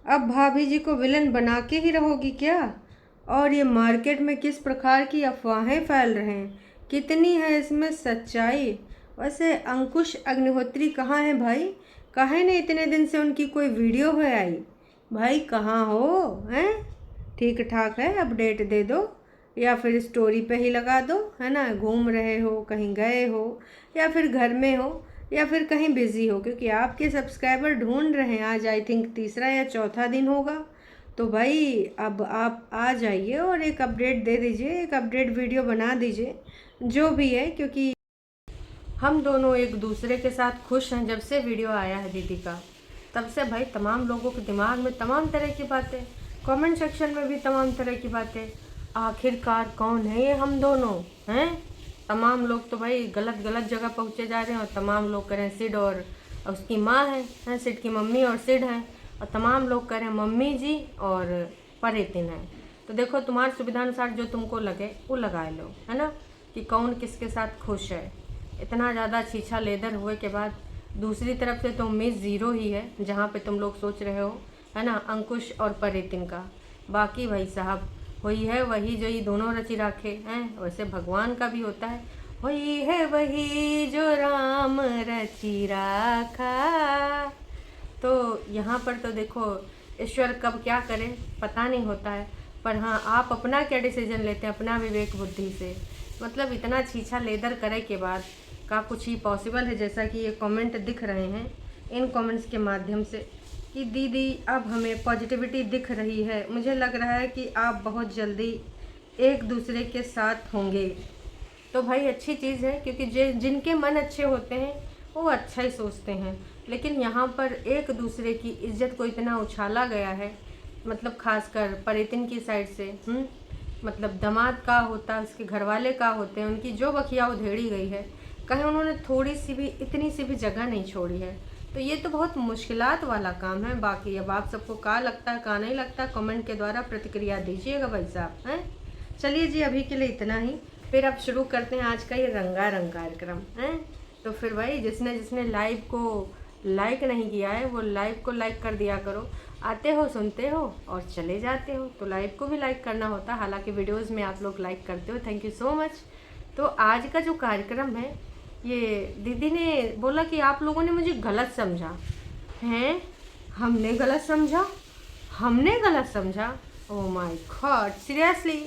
अब भाभी जी को विलन बना के ही रहोगी क्या? और ये मार्केट में किस प्रकार की अफवाहें फैल रहे हैं, कितनी है इसमें सच्चाई? वैसे अंकुश अग्निहोत्री कहाँ है भाई? काहे ने इतने दिन से उनकी कोई वीडियो है आई? भाई कहाँ हो हैं? ठीक ठाक है, अपडेट दे दो या फिर स्टोरी पे ही लगा दो, है ना? घूम रहे हो, कहीं गए हो, या फिर घर में हो, या फिर कहीं बिजी हो, क्योंकि आपके सब्सक्राइबर ढूंढ रहे हैं। आज आई थिंक तीसरा या चौथा दिन होगा। तो भाई अब आप आ जाइए और एक अपडेट दे दीजिए, एक अपडेट वीडियो बना दीजिए, जो भी है, क्योंकि हम दोनों एक दूसरे के साथ खुश हैं। जब से वीडियो आया है दीदी का, तब से भाई तमाम लोगों के दिमाग में तमाम तरह की बातें, कमेंट सेक्शन में भी तमाम तरह की बातें। आखिरकार कौन है ये हम दोनों हैं? तमाम लोग तो भाई गलत गलत जगह पहुंचे जा रहे हैं, और तमाम लोग कह रहे हैं सिड और उसकी माँ है, सिड की मम्मी और सिड हैं, और तमाम लोग कह रहे हैं मम्मी जी और परितिन है। तो देखो, तुम्हारी सुविधानुसार जो तुमको लगे वो लगा लो, है ना, कि कौन किसके साथ खुश है। इतना ज़्यादा छीछा लेदर हुए के बाद दूसरी तरफ से तो उम्मीद ज़ीरो ही है, जहाँ पे तुम लोग सोच रहे हो, है ना, अंकुश और परितिन का। बाकी भाई साहब वही है वही जो ये दोनों रची राखे हैं, वैसे भगवान का भी होता है, वही है वही जो राम रची राखा। तो यहाँ पर तो देखो, ईश्वर कब क्या करे पता नहीं होता है, पर हाँ आप अपना क्या डिसीजन लेते हैं अपना विवेक बुद्धि से। मतलब इतना छीछा लेदर करे के बाद का कुछ ही पॉसिबल है, जैसा कि ये कमेंट दिख रहे हैं इन कमेंट्स के माध्यम से, कि दीदी अब हमें पॉजिटिविटी दिख रही है, मुझे लग रहा है कि आप बहुत जल्दी एक दूसरे के साथ होंगे। तो भाई अच्छी चीज़ है, क्योंकि जिनके मन अच्छे होते हैं वो अच्छा ही सोचते हैं। लेकिन यहाँ पर एक दूसरे की इज्जत को इतना उछाला गया है, मतलब खासकर परितिन की साइड से, मतलब दामाद का होता है, उसके घर वाले का होते हैं, उनकी जो बखिया उधेड़ी गई है, कहीं उन्होंने थोड़ी सी भी इतनी सी भी जगह नहीं छोड़ी है। तो ये तो बहुत मुश्किलात वाला काम है। बाकी अब आप सबको क्या लगता है क्या नहीं लगता, कमेंट के द्वारा प्रतिक्रिया दीजिएगा भाई साहब हैं। चलिए जी, अभी के लिए इतना ही, फिर अब शुरू करते हैं आज का ये रंगारंग कार्यक्रम हैं। तो फिर भाई जिसने जिसने लाइव को लाइक नहीं किया है वो लाइव को लाइक कर दिया करो। आते हो, सुनते हो और चले जाते हो, तो लाइव को भी लाइक करना होता है, हालांकि वीडियोस में आप लोग लाइक करते हो, थैंक यू सो मच। तो आज का जो कार्यक्रम है, ये दीदी ने बोला कि आप लोगों ने मुझे गलत समझा हैं। हमने गलत समझा? हमने गलत समझा? Oh my God, seriously?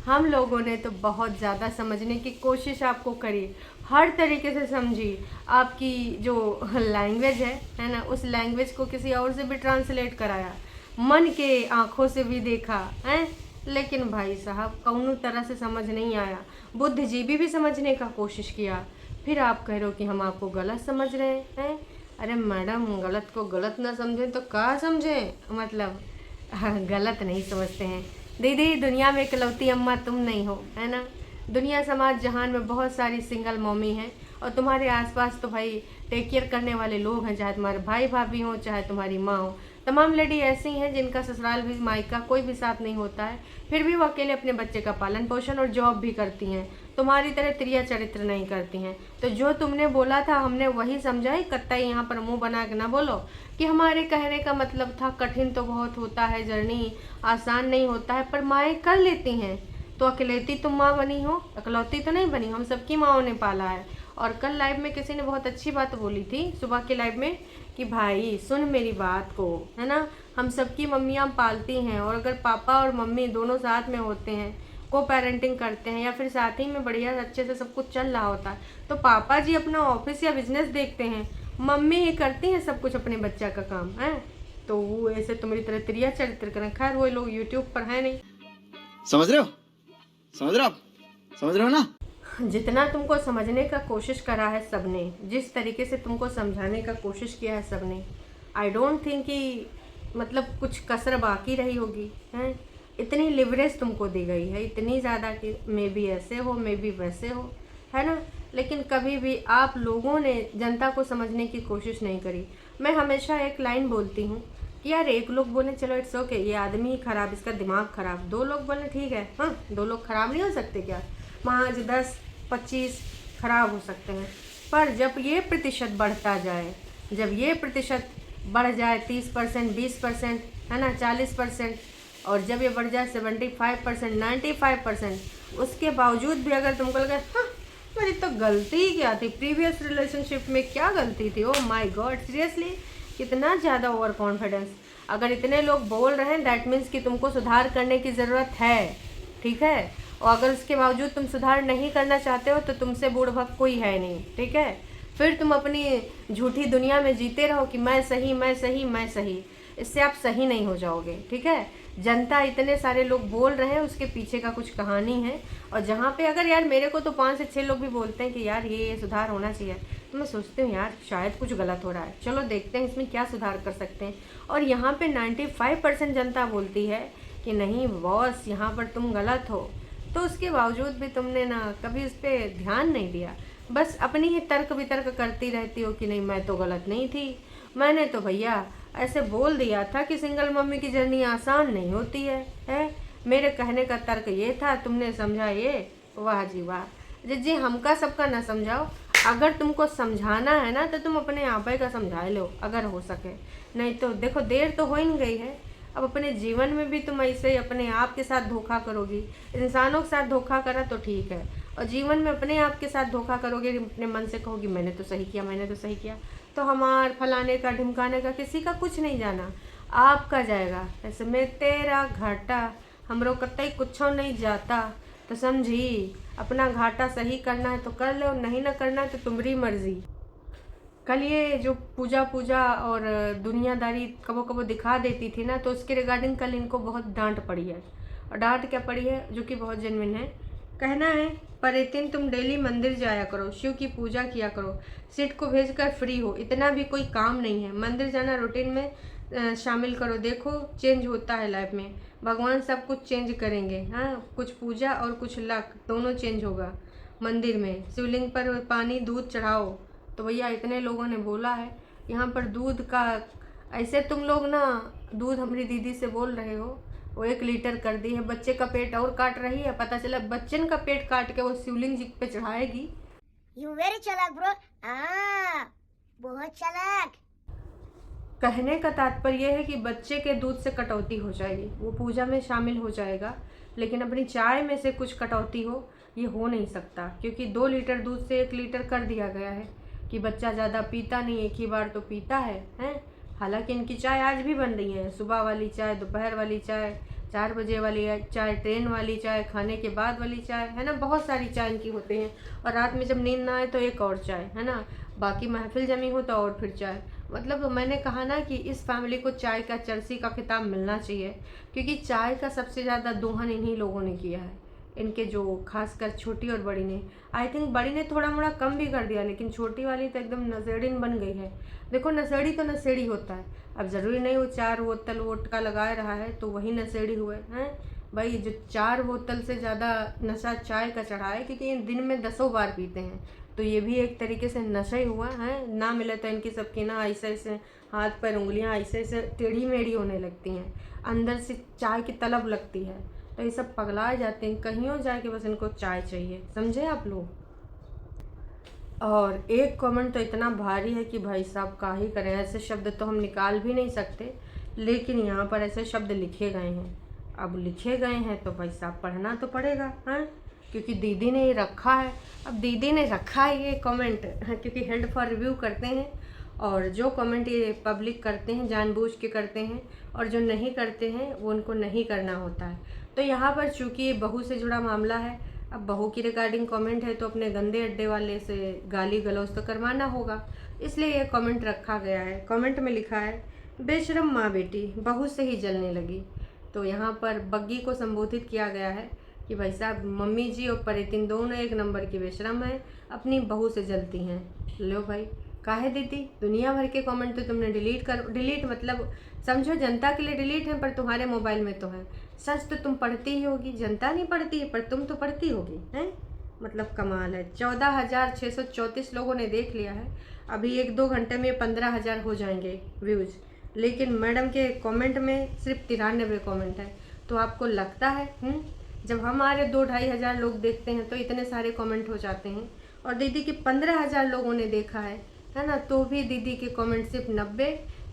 हम लोगों ने तो बहुत ज़्यादा समझने की कोशिश आपको करी, हर तरीके से समझी। आपकी जो लैंग्वेज है ना, उस लैंग्वेज को किसी और से भी ट्रांसलेट कराया, मन के आँखों से भी देखा हैं, लेकिन भाई साहब कौनो तरह से समझ नहीं आया। बुद्धिजीवी भी समझने का कोशिश किया, फिर आप कह रहे हो कि हम आपको गलत समझ रहे हैं। अरे मैडम, गलत को गलत ना समझें तो क्या समझें, मतलब गलत नहीं समझते हैं। दीदी दुनिया में इकलौती अम्मा तुम नहीं हो, है ना। दुनिया समाज जहान में बहुत सारी सिंगल मम्मी हैं, और तुम्हारे आसपास तो भाई टेक केयर करने वाले लोग हैं, चाहे तुम्हारे भाई भाभी हो, चाहे तुम्हारी माँ हो। तमाम लेडी ऐसी हैं जिनका ससुराल भी मायका कोई भी साथ नहीं होता है, फिर भी वो अकेले अपने बच्चे का पालन पोषण और जॉब भी करती हैं, तुम्हारी तरह त्रिया चरित्र नहीं करती हैं। तो जो तुमने बोला था हमने वही समझा है, कत्ता यहाँ पर मुंह बना के ना बोलो कि हमारे कहने का मतलब था कठिन तो बहुत होता है, जर्नी आसान नहीं होता है, पर माएँ कर लेती हैं। तो अकेलेती तुम माँ बनी हो, अकलौती तो नहीं बनी, हम सबकी माँओं ने पाला है। और कल लाइव में किसी ने बहुत अच्छी बात बोली थी सुबह के लाइव में, कि भाई सुन मेरी बात को, है ना, हम सबकी मम्मियाँ पालती हैं, और अगर पापा और मम्मी दोनों साथ में होते हैं, को पेरेंटिंग करते हैं, या फिर साथ ही में बढ़िया अच्छे से सब कुछ चल रहा होता है, तो पापा जी अपना ऑफिस या बिजनेस देखते हैं, मम्मी ही करती हैं सब कुछ अपने बच्चा का काम है। तो वो ऐसे तुम्हारी तरह त्रिया चरित्र करें, खैर वो लोग यूट्यूब पर है नहीं। समझ रहे हो? समझ रहे हो आप? समझ रहे हो ना? जितना तुमको समझने का कोशिश करा है सबने, जिस तरीके से तुमको समझाने का कोशिश किया है सबने, आई डोंट थिंक कि मतलब कुछ कसर बाकी रही होगी हैं। इतनी लिवरेज तुमको दी गई है, इतनी ज़्यादा, कि मे बी ऐसे हो मे बी वैसे हो, है ना, लेकिन कभी भी आप लोगों ने जनता को समझने की कोशिश नहीं करी। मैं हमेशा एक लाइन बोलती हूँ कि यार एक लोग बोले चलो इट्स ओके, ये आदमी ही खराब, इसका दिमाग खराब, दो लोग बोले ठीक है, हाँ दो लोग खराब नहीं हो सकते क्या, पाँच 10 25 खराब हो सकते हैं। पर जब ये प्रतिशत बढ़ता जाए, जब ये प्रतिशत बढ़ जाए 30%, 20%, है ना, 40%, और जब ये बढ़ जाए 75%, 95%, उसके बावजूद भी अगर तुमको लगे हाँ मेरी तो गलती ही क्या थी, प्रीवियस रिलेशनशिप में क्या गलती थी, ओह माय गॉड, सीरियसली कितना ज़्यादा ओवर कॉन्फिडेंस। अगर इतने लोग बोल रहे हैं दैट मीन्स कि तुमको सुधार करने की ज़रूरत है, ठीक है। और अगर उसके बावजूद तुम सुधार नहीं करना चाहते हो तो तुमसे बूढ़ कोई है नहीं, ठीक है। फिर तुम अपनी झूठी दुनिया में जीते रहो कि मैं सही, मैं सही, मैं सही। इससे आप सही नहीं हो जाओगे, ठीक है। जनता इतने सारे लोग बोल रहे हैं, उसके पीछे का कुछ कहानी है। और जहाँ पे अगर यार मेरे को तो 5 से 6 लोग भी बोलते हैं कि यार ये सुधार होना चाहिए, तो मैं सोचती हूँ यार शायद कुछ गलत हो रहा है, चलो देखते हैं इसमें क्या सुधार कर सकते हैं। और यहाँ पे 95% जनता बोलती है कि नहीं बॉस यहाँ पर तुम गलत हो, तो उसके बावजूद भी तुमने ना कभी उस पर ध्यान नहीं दिया, बस अपनी ही तर्क वितर्क करती रहती हो कि नहीं मैं तो गलत नहीं थी, मैंने तो भैया ऐसे बोल दिया था कि सिंगल मम्मी की जर्नी आसान नहीं होती है। मेरे कहने का तर्क ये था, तुमने समझा ये, वाह जी वाह। जी हमका सबका ना समझाओ, अगर तुमको समझाना है ना तो तुम अपने आप ही का समझा लो अगर हो सके, नहीं तो देखो देर तो हो ही नहीं गई है। अब अपने जीवन में भी तुम ऐसे ही अपने आप के साथ धोखा करोगी, इंसानों के साथ धोखा करा तो ठीक है, और जीवन में अपने आप के साथ धोखा करोगे, अपने मन से कहोगी मैंने तो सही किया, मैंने तो सही किया, तो हमार फलाने का ढिमकाने का किसी का कुछ नहीं जाना, आपका जाएगा। ऐसे में तेरा घाटा हमरो कतई कुछ नहीं जाता, तो समझी अपना घाटा सही करना है तो कर लो, नहीं ना करना है तो तुम्हारी मर्जी। कल ये जो पूजा पूजा और दुनियादारी कबो कबो दिखा देती थी ना, तो उसके रिगार्डिंग कल इनको बहुत डांट पड़ी है, और डांट क्या पड़ी है जो कि बहुत जेन्युइन है। कहना है परितिन तुम डेली मंदिर जाया करो, शिव की पूजा किया करो, सिट को भेजकर फ्री हो, इतना भी कोई काम नहीं है, मंदिर जाना रूटीन में शामिल करो, देखो चेंज होता है लाइफ में, भगवान सब कुछ चेंज करेंगे। हाँ कुछ पूजा और कुछ लक दोनों चेंज होगा। मंदिर में शिवलिंग पर पानी दूध चढ़ाओ, तो भैया इतने लोगों ने बोला है यहाँ पर दूध का, ऐसे तुम लोग ना दूध हमारी दीदी से बोल रहे हो, वो 1 लीटर कर दी है, बच्चे का पेट और काट रही है, पता चला बच्चन का पेट काट के वो शिवलिंग जी पे चढ़ाएगी। यू वेरी चालाक ब्रो, बहुत चालाक। कहने का तात्पर्य है कि बच्चे के दूध से कटौती हो जाएगी, वो पूजा में शामिल हो जाएगा, लेकिन अपनी चाय में से कुछ कटौती हो ये हो नहीं सकता, क्योंकि 2 लीटर दूध से 1 लीटर कर दिया गया है कि बच्चा ज़्यादा पीता नहीं, एक ही बार तो पीता है, हैं। हालांकि इनकी चाय आज भी बन रही है, सुबह वाली चाय, दोपहर वाली चाय, 4 बजे वाली चाय, ट्रेन वाली चाय, खाने के बाद वाली चाय, है ना, बहुत सारी चाय इनकी होती हैं। और रात में जब नींद ना आए तो एक और चाय, है ना, बाकी महफिल जमी हो तो और फिर चाय। मतलब मैंने कहा ना कि इस फैमिली को चाय का चरसी का खिताब मिलना चाहिए, क्योंकि चाय का सबसे ज़्यादा दोहन इन्हीं लोगों ने किया है, इनके जो खासकर छोटी और बड़ी ने। आई थिंक बड़ी ने थोड़ा मोड़ा कम भी कर दिया, लेकिन छोटी वाली तो एकदम नशेड़िन बन गई है। देखो नशेड़ी तो नशेड़ी होता है, अब ज़रूरी नहीं वो 4 बोतल वोट का लगा रहा है तो वही नशेड़ी हुए हैं भाई, जो 4 बोतल से ज़्यादा नशा चाय का चढ़ा है, क्योंकि दिन में 10 बार पीते हैं, तो ये भी एक तरीके से नशा ही हुआ है ना। मिले तो इनकी सबकी ना ऐसे ऐसे हाथ पैर उंगलियां ऐसे ऐसे टेढ़ी मेढ़ी होने लगती हैं, अंदर से चाय की तलब लगती है, तो ये सब पगला जाते हैं, कहीं हो जाए कि बस इनको चाय चाहिए, समझे आप लोग। और एक कमेंट तो इतना भारी है कि भाई साहब का ही करें, ऐसे शब्द तो हम निकाल भी नहीं सकते, लेकिन यहाँ पर ऐसे शब्द लिखे गए हैं, अब लिखे गए हैं तो भाई साहब पढ़ना तो पड़ेगा, हाँ, क्योंकि दीदी ने ये रखा है। अब दीदी ने रखा है ये कमेंट, क्योंकि हेल्ड फॉर रिव्यू करते हैं, और जो कमेंट ये पब्लिक करते हैं जानबूझ के करते हैं, और जो नहीं करते हैं वो उनको नहीं करना होता है। तो यहाँ पर चूँकि ये बहू से जुड़ा मामला है, अब बहू की रिगार्डिंग कमेंट है, तो अपने गंदे अड्डे वाले से गाली गलौज तो करवाना होगा, इसलिए ये कमेंट रखा गया है। कमेंट में लिखा है बेशरम माँ बेटी बहू से ही जलने लगी। तो यहाँ पर बग्गी को संबोधित किया गया है कि भाई साहब मम्मी जी और परितिन दोनों 1 नंबर की बेशरम हैं, अपनी बहू से जलती हैं। लो भाई काहे दीदी, दुनिया भर के कमेंट तो तुमने डिलीट कर, डिलीट मतलब समझो जनता के लिए डिलीट है, पर तुम्हारे मोबाइल में तो है। सच तो तुम पढ़ती ही होगी, जनता नहीं पढ़ती है पर तुम तो पढ़ती होगी, हैं। मतलब कमाल है, 14,634 लोगों ने देख लिया है, अभी 1-2 घंटे में 15,000 हो जाएंगे व्यूज़, लेकिन मैडम के कमेंट में सिर्फ 93 कमेंट है। तो आपको लगता है जब हमारे 2-2.5 हज़ार लोग देखते हैं तो इतने सारे कमेंट हो जाते हैं, और दीदी के 15,000 लोगों ने देखा है ना, तो भी दीदी के कमेंट सिर्फ 90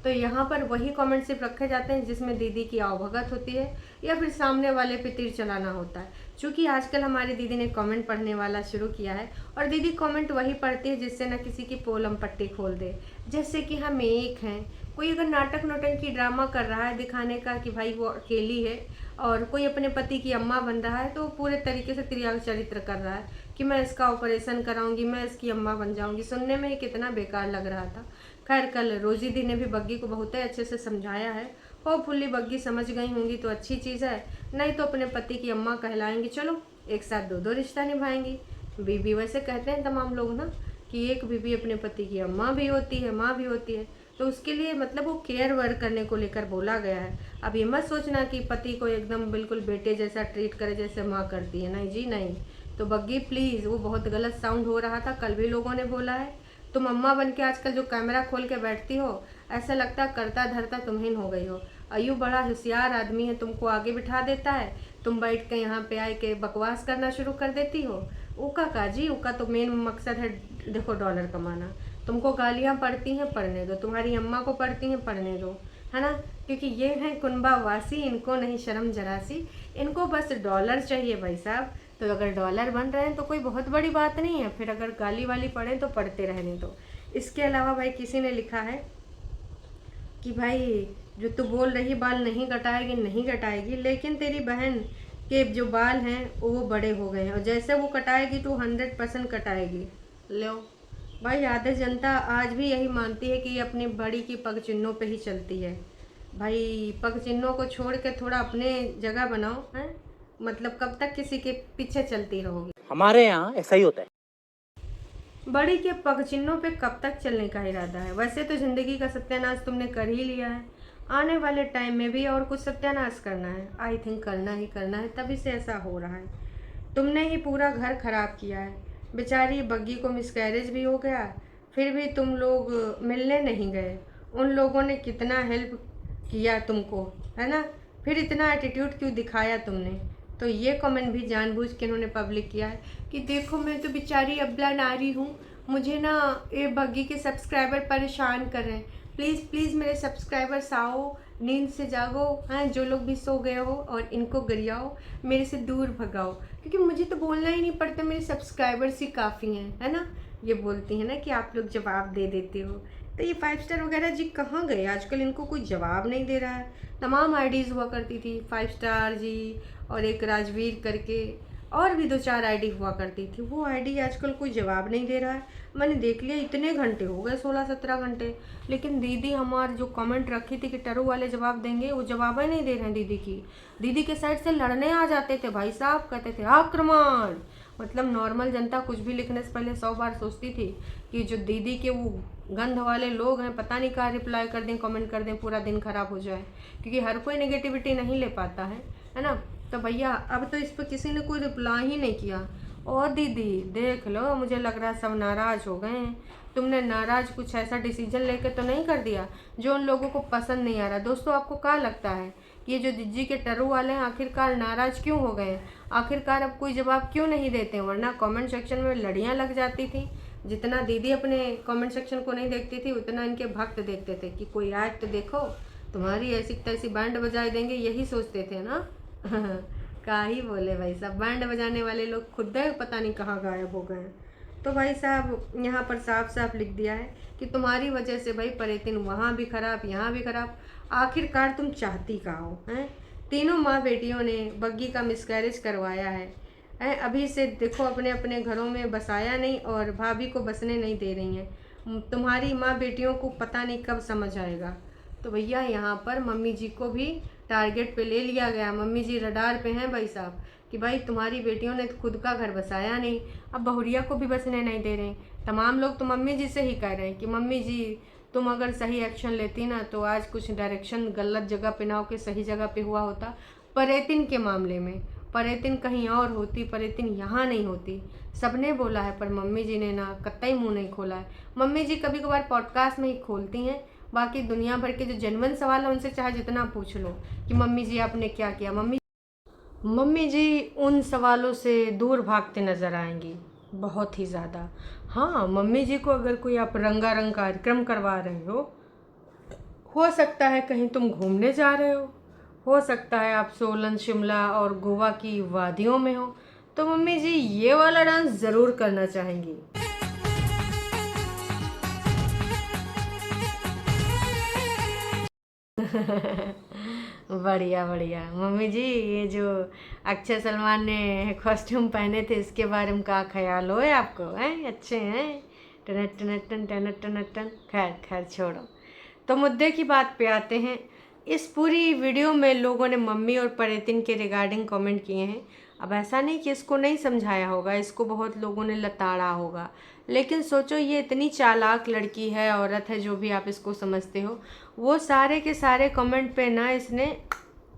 तो यहाँ पर वही कमेंट सिर्फ रखे जाते हैं जिसमें दीदी की आवभगत होती है या फिर सामने वाले पे तीर चलाना होता है। क्योंकि आजकल हमारी दीदी ने कमेंट पढ़ने वाला शुरू किया है और दीदी कमेंट वही पढ़ती है जिससे ना किसी की पोलम पट्टी खोल दे। जैसे कि हम एक हैं, कोई अगर नाटक नौटंकी ड्रामा कर रहा है दिखाने का कि भाई वो अकेली है और कोई अपने पति की अम्मा बन रहा है, तो पूरे तरीके से त्रियाग चरित्र कर रहा है कि मैं इसका ऑपरेशन कराऊंगी, मैं इसकी अम्मा बन जाऊंगी। सुनने में ही कितना बेकार लग रहा था। खैर कल रोजी दी ने भी बग्गी को बहुत अच्छे से समझाया है। होपफुली बग्गी समझ गई होंगी तो अच्छी चीज़ है, नहीं तो अपने पति की अम्मा कहलाएंगी। चलो एक साथ दो दो रिश्ता निभाएंगी। बीबी वैसे कहते हैं तमाम लोग ना कि एक बीबी अपने पति की अम्मा भी होती है, माँ भी होती है, तो उसके लिए मतलब वो केयर वर्क करने को लेकर बोला गया है। अब ये मत सोचना कि पति को एकदम बिल्कुल बेटे जैसा ट्रीट करे जैसे माँ करती है, नहीं जी नहीं। तो बग्गी प्लीज़, वो बहुत गलत साउंड हो रहा था, कल भी लोगों ने बोला है। तुम अम्मा बन के आजकल जो कैमरा खोल के बैठती हो, ऐसा लगता करता धरता तुम्हें हो गई हो। अयू बड़ा होशियार आदमी है, तुमको आगे बिठा देता है, तुम बैठ के यहाँ पे आए के बकवास करना शुरू कर देती हो। उका काजी, उका तो मेन मकसद है देखो डॉलर कमाना। तुमको गालियाँ पड़ती हैं पढ़ने दो, तुम्हारी अम्मा को पड़ती हैं पढ़ने दो, है ना। क्योंकि ये हैं कुनबा वासी, इनको नहीं शर्म जरा सी, इनको बस डॉलर चाहिए भाई साहब। तो अगर डॉलर बन रहे हैं तो कोई बहुत बड़ी बात नहीं है, फिर अगर गाली वाली पढ़ें तो पढ़ते रहने दो। इसके अलावा भाई किसी ने लिखा है कि भाई जो तू बोल रही बाल नहीं कटाएगी, नहीं कटाएगी, लेकिन तेरी बहन के जो बाल हैं वो बड़े हो गए हैं और जैसे वो कटाएगी तो 100% कटाएगी। लो भाई, आधे जनता आज भी यही मानती है कि ये अपनी बड़ी की पग चिन्हों पे ही चलती है। भाई पग चिन्हों को छोड़ के थोड़ा अपने जगह बनाओ, हैं। मतलब कब तक किसी के पीछे चलती रहोगी? हमारे यहाँ ऐसा ही होता है। बड़ी के पग चिन्हों पे कब तक चलने का इरादा है? वैसे तो जिंदगी का सत्यानाश तुमने कर ही लिया है, आने वाले टाइम में भी और कुछ सत्यानाश करना है। आई थिंक करना ही करना है, तभी से ऐसा हो रहा है। तुमने ही पूरा घर खराब किया है। बेचारी बग्गी को मिसकैरेज भी हो गया, फिर भी तुम लोग मिलने नहीं गए। उन लोगों ने कितना हेल्प किया तुमको, है ना, फिर इतना एटीट्यूड क्यों दिखाया तुमने? तो ये कमेंट भी जानबूझ के इन्होंने पब्लिक किया है कि देखो मैं तो बेचारी अबला नारी हूँ, मुझे ना ये बग्गी के सब्सक्राइबर परेशान कर रहे हैं, प्लीज़ प्लीज़ मेरे सब्सक्राइबर्स आओ, नींद से जागो, हैं, जो लोग भी सो गए हो, और इनको गरियाओ, मेरे से दूर भगाओ, क्योंकि मुझे तो बोलना ही नहीं पड़ता, मेरे सब्सक्राइबर्स ही काफ़ी हैं, है ना। ये बोलती हैं ना कि आप लोग जवाब दे देते हो। तो ये 5 स्टार वगैरह जी कहाँ गए? आजकल इनको कोई जवाब नहीं दे रहा है। तमाम आईडीज़ हुआ करती थी, 5 स्टार जी और एक राजवीर करके, और भी 2-4 आईडी हुआ करती थी। वो आईडी आजकल कोई जवाब नहीं दे रहा है। मैंने देख लिया, इतने घंटे हो गए, 16-17 घंटे, लेकिन दीदी हमारी जो कमेंट रखी थी कि टरू वाले जवाब देंगे, वो जवाब ही नहीं दे रहे हैं दीदी की। दीदी के साइड से लड़ने आ जाते थे भाई साहब, कहते थे आक्रमण। मतलब नॉर्मल जनता कुछ भी लिखने से पहले 100 बार सोचती थी कि जो दीदी के वो गंध वाले लोग हैं, पता नहीं कहाँ रिप्लाई कर दें, कमेंट कर दें, पूरा दिन खराब हो जाए, क्योंकि हर कोई नेगेटिविटी नहीं ले पाता है ना। तो भैया अब तो इस पर किसी ने कोई रिप्लाई ही नहीं किया। और दीदी देख लो, मुझे लग रहा है सब नाराज़ हो गए हैं। तुमने नाराज़ कुछ ऐसा डिसीजन लेके तो नहीं कर दिया जो उन लोगों को पसंद नहीं आ रहा? दोस्तों आपको क्या लगता है कि ये जो दीदी के टरू वाले हैं आखिरकार नाराज़ क्यों हो गए? आखिरकार अब कोई जवाब क्यों नहीं देते? वरना कमेंट सेक्शन में लड़ियाँ लग जाती थी। जितना दीदी अपने कमेंट सेक्शन को नहीं देखती थी, उतना इनके भक्त देखते थे कि कोई आज तो देखो, तुम्हारी ऐसी तैसी बैंड बजा देंगे, यही सोचते थे ना। क्या ही बोले भाई साहब, बैंड बजाने वाले लोग खुद पता नहीं कहाँ गायब हो गए। तो भाई साहब यहाँ पर साफ साफ लिख दिया है कि तुम्हारी वजह से भाई परेतिन वहाँ भी खराब, यहाँ भी खराब, आखिरकार तुम चाहती का हो? हैं, तीनों माँ बेटियों ने बग्गी का मिसकैरेज करवाया है, अभी से देखो अपने अपने घरों में बसाया नहीं और भाभी को बसने नहीं दे रही हैं। तुम्हारी माँ बेटियों को पता नहीं कब समझ आएगा। तो भैया यहाँ पर मम्मी जी को भी टारगेट पे ले लिया गया। मम्मी जी रडार पे हैं भाई साहब कि भाई तुम्हारी बेटियों ने खुद का घर बसाया नहीं, अब बहुरिया को भी बसने नहीं दे रहे। तमाम लोग तो मम्मी जी से ही कह रहे हैं कि मम्मी जी तुम अगर सही एक्शन लेती ना तो आज कुछ डायरेक्शन गलत जगह पे ना होकर सही जगह पे हुआ होता। परेतिन के मामले में परेतिन कहीं और होती, परेतिन यहाँ नहीं होती। सबने बोला है पर मम्मी जी ने ना कतई मुंह नहीं खोला है। मम्मी जी कभी कभार पॉडकास्ट में ही खोलती हैं, बाकी दुनिया भर के जो जेन्युइन सवाल है उनसे चाहे जितना पूछ लो कि मम्मी जी आपने क्या किया, मम्मी जी उन सवालों से दूर भागते नज़र आएंगी बहुत ही ज़्यादा। हाँ, मम्मी जी को अगर कोई आप रंगारंग कार्यक्रम करवा रहे हो सकता है कहीं तुम घूमने जा रहे हो सकता है आप सोलन, शिमला और गोवा की वादियों में हो, तो मम्मी जी ये वाला डांस ज़रूर करना चाहेंगी। बढ़िया बढ़िया मम्मी जी, ये जो अक्षय सलमान ने कॉस्ट्यूम पहने थे इसके बारे में क्या ख्याल हो आपको? हैं अच्छे हैं? टन टन टन टन टन टन। खैर खैर छोड़ो, तो मुद्दे की बात पे आते हैं। इस पूरी वीडियो में लोगों ने मम्मी और परेतिन के रिगार्डिंग कमेंट किए हैं। अब ऐसा नहीं कि इसको नहीं समझाया होगा, इसको बहुत लोगों ने लताड़ा होगा, लेकिन सोचो ये इतनी चालाक लड़की है, औरत है, जो भी आप इसको समझते हो, वो सारे के सारे कमेंट पे ना इसने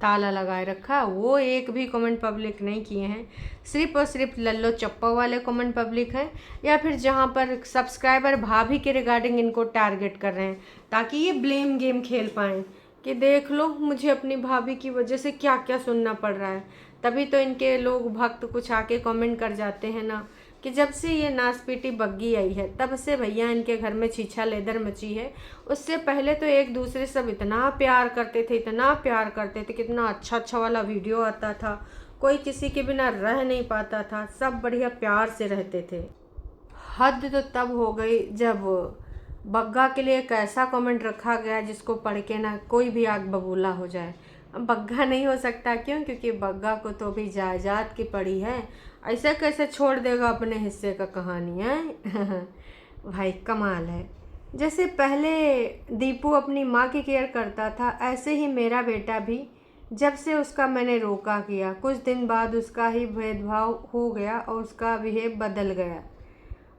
ताला लगाए रखा। वो एक भी कमेंट पब्लिक नहीं किए हैं, सिर्फ और सिर्फ लल्लो चप्पा वाले कमेंट पब्लिक हैं, या फिर जहाँ पर सब्सक्राइबर भाभी के रिगार्डिंग इनको टारगेट कर रहे हैं ताकि ये ब्लेम गेम खेल पाएँ कि देख लो मुझे अपनी भाभी की वजह से क्या क्या सुनना पड़ रहा है। तभी तो इनके लोग भक्त कुछ आके कमेंट कर जाते हैं ना कि जब से ये नासपीटी बग्गी आई है तब से भैया इनके घर में छीछा लेदर मची है। उससे पहले तो एक दूसरे सब इतना प्यार करते थे, इतना प्यार करते थे, कितना अच्छा अच्छा वाला वीडियो आता था, कोई किसी के बिना रह नहीं पाता था, सब बढ़िया प्यार से रहते थे। हद तो तब हो गई जब बग्गा के लिए एक ऐसा कमेंट रखा गया जिसको पढ़ के ना कोई भी आग बबूला हो जाए। अब बग्गा नहीं हो सकता, क्यों? क्योंकि बग्गा को तो भी जायदाद की पड़ी है, ऐसे कैसे छोड़ देगा अपने हिस्से का कहानी है। भाई कमाल है। जैसे पहले दीपू अपनी माँ की केयर करता था, ऐसे ही मेरा बेटा भी, जब से उसका मैंने रोका किया कुछ दिन बाद उसका ही भेदभाव हो गया और उसका बिहेव बदल गया।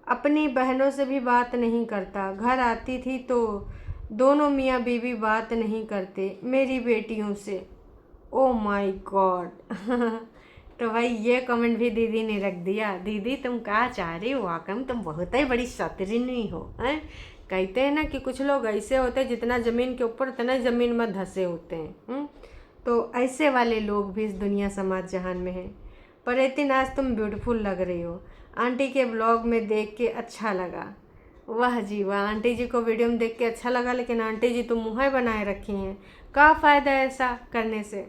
अपनी बहनों से भी बात नहीं करता, घर आती थी तो दोनों मियाँ बीवी बात नहीं करते मेरी बेटियों से। Oh my God. तो भाई ये कमेंट भी दीदी ने रख दिया। दीदी तुम क्या चाह रही हो? वाकई तुम बहुत ही बड़ी शतरनी हो। हैं कहते हैं ना कि कुछ लोग ऐसे होते हैं जितना ज़मीन के ऊपर उतना ज़मीन में धंसे होते हैं। तो ऐसे वाले लोग भी इस दुनिया समाज जहान में हैं। परेतिन आज तुम ब्यूटीफुल लग रही हो, आंटी के ब्लॉग में देख के अच्छा लगा। वाह जी वाह, आंटी जी को वीडियो में देख के अच्छा लगा, लेकिन आंटी जी तो मुँह बनाए रखी हैं, क्या फ़ायदा ऐसा करने से?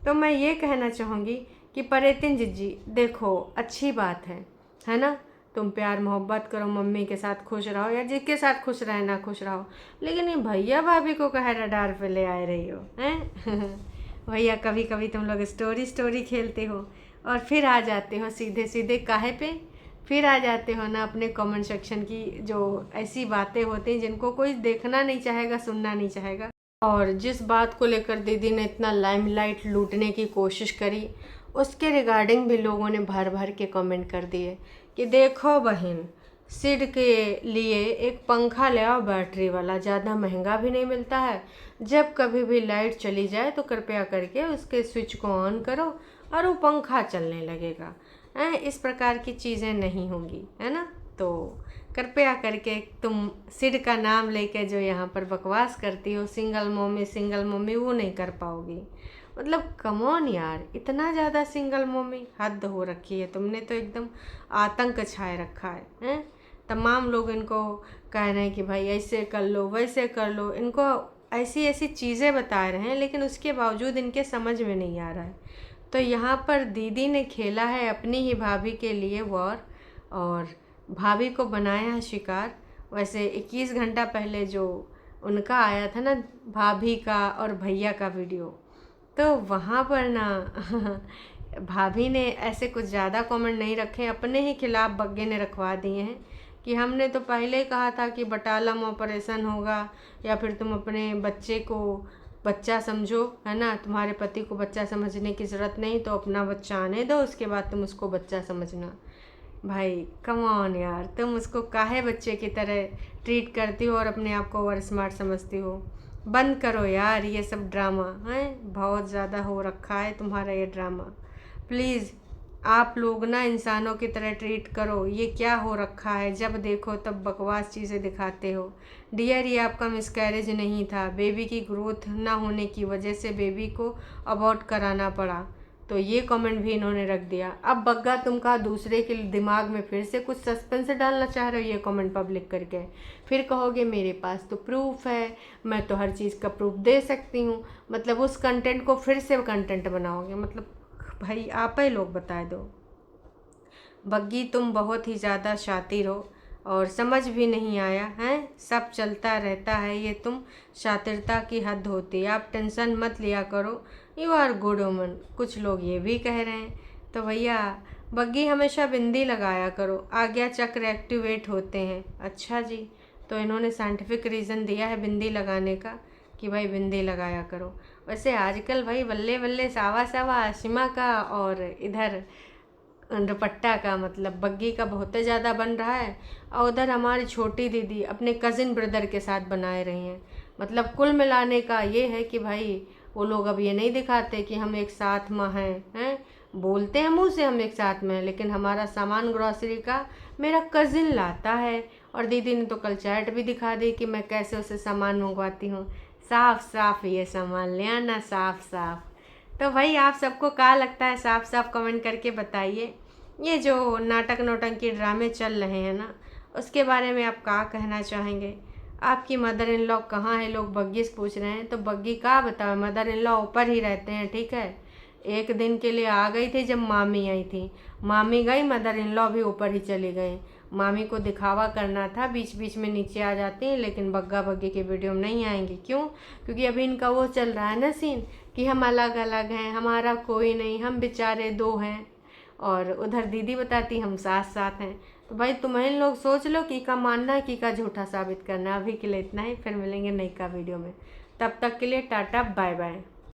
तो मैं ये कहना चाहूँगी कि परेतिन जी देखो अच्छी बात है ना, तुम प्यार मोहब्बत करो, मम्मी के साथ खुश रहो या जिसके साथ खुश रहे ना खुश रहो, लेकिन ये भैया भाभी को कहे रडार पे ले आए रही हो हैं? भैया कभी कभी तुम लोग स्टोरी खेलते हो और फिर आ जाते हो सीधे सीधे काहे पे, फिर आ जाते हो ना अपने कमेंट सेक्शन की जो ऐसी बातें होती हैं जिनको कोई देखना नहीं चाहेगा, सुनना नहीं चाहेगा। और जिस बात को लेकर दीदी ने इतना लाइमलाइट लूटने की कोशिश करी उसके रिगार्डिंग भी लोगों ने भर भर के कमेंट कर दिए कि देखो बहन, सिड के लिए एक पंखा ले आओ बैटरी वाला, ज़्यादा महंगा भी नहीं मिलता है, जब कभी भी लाइट चली जाए तो कृपया करके उसके स्विच को ऑन करो और वो पंखा चलने लगेगा। इस प्रकार की चीज़ें नहीं होंगी, है ना? तो कृपया करके तुम सिड का नाम लेके जो यहाँ पर बकवास करती हो सिंगल मम्मी वो नहीं कर पाओगी। मतलब कम ऑन यार, इतना ज़्यादा सिंगल मम्मी, हद हो रखी है तुमने तो, एकदम आतंक छाए रखा है। तमाम लोग इनको कह रहे हैं कि भाई ऐसे कर लो वैसे कर लो, इनको ऐसी ऐसी चीज़ें बता रहे हैं, लेकिन उसके बावजूद इनके समझ में नहीं आ रहा है। तो यहाँ पर दीदी ने खेला है अपनी ही भाभी के लिए वॉर और भाभी को बनाया है शिकार। वैसे 21 घंटा पहले जो उनका आया था ना भाभी का और भैया का वीडियो, तो वहाँ पर ना भाभी ने ऐसे कुछ ज़्यादा कमेंट नहीं रखे, अपने ही खिलाफ बग्गे ने रखवा दिए हैं कि हमने तो पहले ही कहा था कि बटालम ऑपरेशन होगा या फिर तुम अपने बच्चे को बच्चा समझो, है ना, तुम्हारे पति को बच्चा समझने की ज़रूरत नहीं, तो अपना बच्चा आने दो, उसके बाद तुम उसको बच्चा समझना। भाई कम ऑन यार, तुम उसको काहे बच्चे की तरह ट्रीट करती हो और अपने आप को ओवर स्मार्ट समझती हो? बंद करो यार ये सब ड्रामा, हैं बहुत ज़्यादा हो रखा है तुम्हारा ये ड्रामा। प्लीज़ आप लोग ना इंसानों की तरह ट्रीट करो, ये क्या हो रखा है? जब देखो तब बकवास चीज़ें दिखाते हो। डियर ये आपका मिसकैरेज नहीं था, बेबी की ग्रोथ ना होने की वजह से बेबी को अबॉर्ट कराना पड़ा, तो ये कमेंट भी इन्होंने रख दिया। अब बग्गा तुम कहा दूसरे के दिमाग में फिर से कुछ सस्पेंस डालना चाह रहे हो ये कमेंट पब्लिक करके, फिर कहोगे मेरे पास तो प्रूफ है, मैं तो हर चीज़ का प्रूफ दे सकती हूँ, मतलब उस कंटेंट को फिर से कंटेंट बनाओगे। मतलब भाई आप ही लोग बता दो। बग्गी तुम बहुत ही ज़्यादा शातिर हो और समझ भी नहीं आया है, सब चलता रहता है, ये तुम शातिरता की हद होती है, आप टेंशन मत लिया करो, यू आर गुड वुमन, कुछ लोग ये भी कह रहे हैं। तो भैया बग्गी हमेशा बिंदी लगाया करो, आज्ञा चक्र एक्टिवेट होते हैं। अच्छा जी, तो इन्होंने साइंटिफिक रीज़न दिया है बिंदी लगाने का कि भाई बिंदी लगाया करो। वैसे आजकल भाई बल्ले बल्ले सावा सावा आशिमा का और इधर दुपट्टा का मतलब बग्गी का बहुत ज़्यादा बन रहा है, और उधर हमारी छोटी दीदी अपने कज़िन ब्रदर के साथ बनाए रही हैं। मतलब कुल मिलाने का ये है कि भाई वो लोग अब ये नहीं दिखाते कि हम एक साथ में हैं, बोलते हैं मुँह से हम एक साथ में हैं, लेकिन हमारा सामान ग्रॉसरी का मेरा कज़िन लाता है। और दीदी ने तो कल चैट भी दिखा दी कि मैं कैसे उसे सामान मंगवाती हूँ, साफ साफ ये सामान ले आना, साफ साफ। तो भाई आप सबको क्या लगता है, साफ साफ कमेंट करके बताइए। ये जो नाटक नौटंकी ड्रामे चल रहे हैं ना, उसके बारे में आप क्या कहना चाहेंगे? आपकी मदर इन लॉ कहाँ है, लोग बग्गी से पूछ रहे हैं। तो बग्गी क्या बताओ, मदर इन लॉ ऊपर ही रहते हैं, ठीक है। एक दिन के लिए आ गई थी जब मामी आई थी, मामी गई, मदर इन लॉ भी ऊपर ही चली गई। मामी को दिखावा करना था, बीच बीच में नीचे आ जाती हैं, लेकिन बग्गा बग्गी के वीडियो में नहीं आएंगी। क्यों? क्योंकि अभी इनका वो चल रहा है ना सीन कि हम अलग अलग हैं, हमारा कोई नहीं, हम बेचारे दो हैं। और उधर दीदी बताती हम साथ साथ हैं। तो भाई तुम्हें लोग सोच लो कि का मानना है कि का झूठा साबित करना है। अभी के लिए इतना ही, फिर मिलेंगे नई का वीडियो में, तब तक के लिए टाटा बाय बाय।